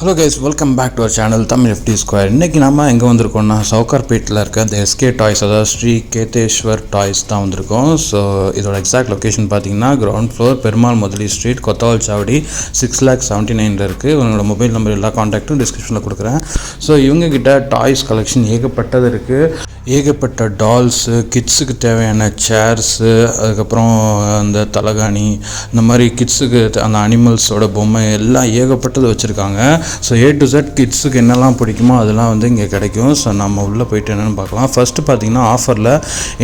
Hello guys, welcome back to our channel Tamil FT square. இன்றைக்கி நம்ம எங்கே வந்திருக்கோம்னா சவுகார்பேட்டில் இருக்க இந்த SK டாய்ஸ், அதாவது ஸ்ரீ கேதேஸ்வர் டாய்ஸ் தான் வந்திருக்கோம். ஸோ இதோட எக்ஸாக்ட் லொக்கேஷன் பார்த்தீங்கன்னா கிரவுண்ட் ஃப்ளோர், பெருமாள் முதலி ஸ்ட்ரீட், கொத்தவால் சாவடி, 6,79,000 இருக்குது. உங்களோட மொபைல் நம்பர் எல்லா காண்டாக்ட்டும் டிஸ்கிரிப்ஷனில் கொடுக்குறேன். ஸோ இவங்ககிட்ட டாய்ஸ் கலெக்ஷன் ஏகப்பட்டது இருக்குது. ஏகப்பட்ட டால்ஸு, கிட்ஸுக்கு தேவையான சேர்ஸு, அதுக்கப்புறம் அந்த தலகாணி, இந்த மாதிரி கிட்ஸுக்கு அந்த அனிமல்ஸோட பொம்மை எல்லாம் ஏகப்பட்டது வச்சுருக்காங்க. ஸோ A to Z கிட்ஸுக்கு என்னெல்லாம் பிடிக்குமோ அதெல்லாம் வந்து இங்கே கிடைக்கும். ஸோ நம்ம உள்ளே போய்ட்டு என்னென்னு பார்க்கலாம். ஃபஸ்ட்டு பார்த்தீங்கன்னா ஆஃபரில்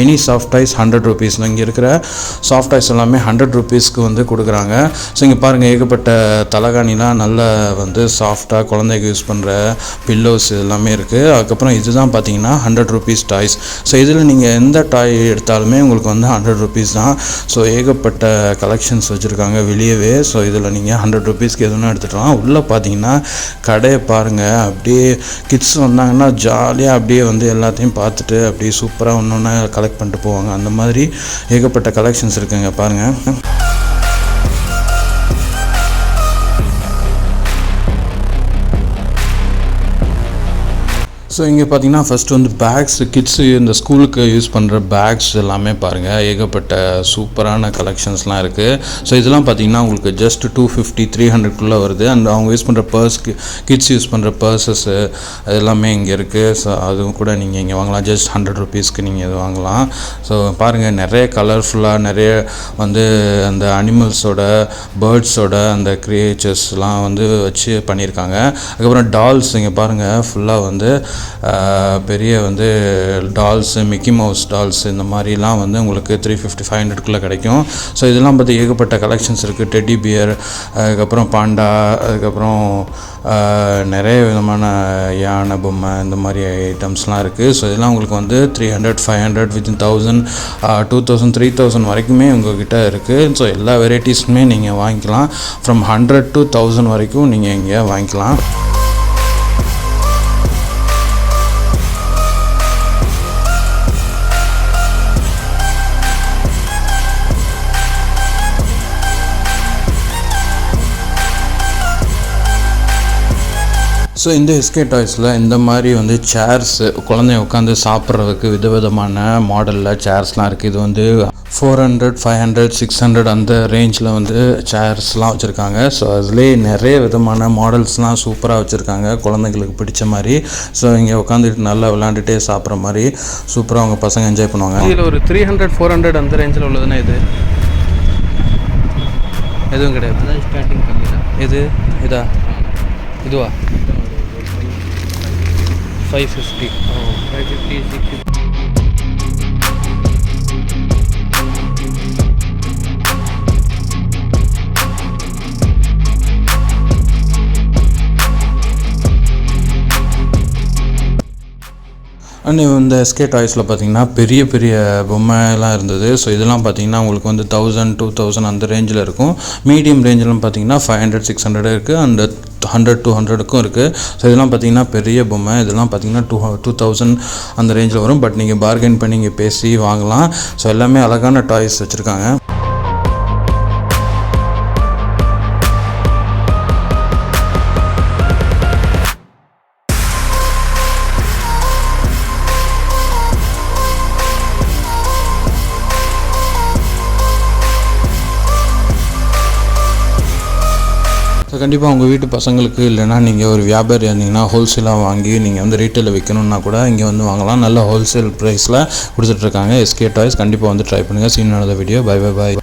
எனி சாஃப்ட் டாய்ஸ் 100 rupees. இங்கே இருக்கிற சாஃப்ட் டாய்ஸ் எல்லாமே 100 rupeesக்கு வந்து கொடுக்குறாங்க. ஸோ இங்கே பாருங்கள், ஏகப்பட்ட தலகாணிலாம் நல்ல வந்து சாஃப்டாக குழந்தைக்கு யூஸ் பண்ணுற பில்லோஸ் எல்லாமே இருக்குது. அதுக்கப்புறம் இதுதான் பார்த்தீங்கன்னா 100 rupees டாய்ஸ். ஸோ இதில் நீங்கள் எந்த டாய் எடுத்தாலுமே உங்களுக்கு வந்து 100 rupees தான். ஸோ ஏகப்பட்ட கலெக்ஷன்ஸ் வச்சுருக்காங்க வெளியவே. ஸோ இதில் நீங்கள் 100 rupeesக்கு எதுவும் எடுத்துக்கலாம். உள்ளே பார்த்தீங்கன்னா கடையை பாருங்கள், அப்படியே கிட்ஸ் வந்தாங்கன்னா ஜாலியாக அப்படியே வந்து எல்லாத்தையும் பார்த்துட்டு அப்படியே சூப்பராக ஒன்று கலெக்ட் பண்ணிட்டு போவாங்க. அந்த மாதிரி ஏகப்பட்ட கலெக்ஷன்ஸ் இருக்குங்க பாருங்கள். ஸோ இங்கே பார்த்தீங்கன்னா ஃபஸ்ட்டு வந்து பேக்ஸ், கிட்ஸு இந்த ஸ்கூலுக்கு யூஸ் பண்ணுற பேக்ஸ் எல்லாமே பாருங்கள், ஏகப்பட்ட சூப்பரான கலெக்ஷன்ஸ்லாம் இருக்குது. ஸோ இதெல்லாம் பார்த்தீங்கன்னா உங்களுக்கு ஜஸ்ட் 250, 300 வருது. அண்ட் அவங்க யூஸ் பண்ணுற பர்ஸ்க்கு, கிட்ஸ் யூஸ் பண்ணுற பர்ஸஸ்ஸு அது எல்லாமே இங்கே இருக்குது. ஸோ அதுவும் கூட நீங்கள் இங்கே வாங்கலாம். ஜஸ்ட் 100 rupeesக்கு நீங்கள் இது வாங்கலாம். ஸோ பாருங்கள், நிறைய கலர்ஃபுல்லாக நிறைய வந்து அந்த அனிமல்ஸோட, பேர்ட்ஸோட அந்த கிரியேச்சர்ஸ்லாம் வந்து வச்சு பண்ணியிருக்காங்க. அதுக்கப்புறம் டால்ஸ் இங்கே பாருங்கள், ஃபுல்லாக வந்து பெரிய வந்து டால்ஸு, மிக்கி மவுஸ் டால்ஸ், இந்த மாதிரிலாம் வந்து உங்களுக்கு 350, 500 கிடைக்கும். ஸோ இதெல்லாம் பார்த்து ஏகப்பட்ட கலெக்ஷன்ஸ் இருக்குது. டெட்டி பியர், அதுக்கப்புறம் பாண்டா, அதுக்கப்புறம் நிறைய விதமான யானை பொம்மை, இந்த மாதிரி ஐட்டம்ஸ்லாம் இருக்குது. ஸோ இதெல்லாம் உங்களுக்கு வந்து 300, 500, வித்தின் 1000, 2000, 3000 வரைக்குமே உங்கள்கிட்ட இருக்குது. ஸோ எல்லா வெரைட்டிஸுமே நீங்கள் வாங்கிக்கலாம். ஃப்ரம் 100 to 1000 வரைக்கும் நீங்கள் இங்கே வாங்கிக்கலாம். ஸோ இந்த SK டாய்ஸில் இந்த மாதிரி வந்து சேர்ஸு, குழந்தைய உட்காந்து சாப்பிட்றதுக்கு விதவிதமான மாடலில் சேர்ஸ்லாம் இருக்குது. இது வந்து 400, 500, 600 அந்த ரேஞ்சில் வந்து சேர்ஸ்லாம் வச்சுருக்காங்க. ஸோ அதுலேயே நிறைய விதமான மாடல்ஸ்லாம் சூப்பராக வச்சுருக்காங்க, குழந்தைங்களுக்கு பிடிச்ச மாதிரி. ஸோ இங்கே உட்காந்துட்டு நல்லா விளாண்டுட்டே சாப்பிட்ற மாதிரி சூப்பராக அவங்க பசங்க என்ஜாய் பண்ணுவாங்க. இதில் ஒரு 300, 400 அந்த ரேஞ்சில் உள்ளதுன்னா இது எதுவும் கிடையாது. ஸ்டார்டிங் கம்மி தான். இதா இதுவா 550. 550, 650. அண்ட் இந்த SK டாய்ஸில் பார்த்தீங்கன்னா பெரிய பெரிய பொம்மைலாம் இருந்தது. ஸோ இதெல்லாம் பார்த்தீங்கன்னா உங்களுக்கு வந்து 1000, 2000 அந்த ரேஞ்சில் இருக்கும். மீடியம் ரேஞ்செலாம் பார்த்தீங்கன்னா 500, 600 இருக்குது. அண்ட் 100, 200க்கும் இருக்குது. ஸோ இதெல்லாம் பார்த்தீங்கன்னா பெரிய பொம்மை. இதெல்லாம் பார்த்தீங்கன்னா 2000 அந்த ரேஞ்சில் வரும். பட் நீங்கள் பார்கெயின் பண்ணி இங்கே பேசி வாங்கலாம். ஸோ எல்லாமே அழகான டாய்ஸ் வச்சுருக்காங்க. ஸோ கண்டிப்பாக உங்கள் வீட்டு பசங்களுக்கு, இல்லைனா நீங்கள் ஒரு வியாபாரி இருந்தீங்கன்னா ஹோல்சேலாக வாங்கி நீங்கள் வந்து ரீட்டெயிலில் விற்கணுன்னா கூட இங்கே வந்து வாங்கலாம். நல்ல ஹோல்சேல் ப்ரைஸில் கொடுத்துட்ருக்காங்க SK டாய்ஸ். கண்டிப்பாக வந்து ட்ரை பண்ணுங்கள். Seen another video. பை.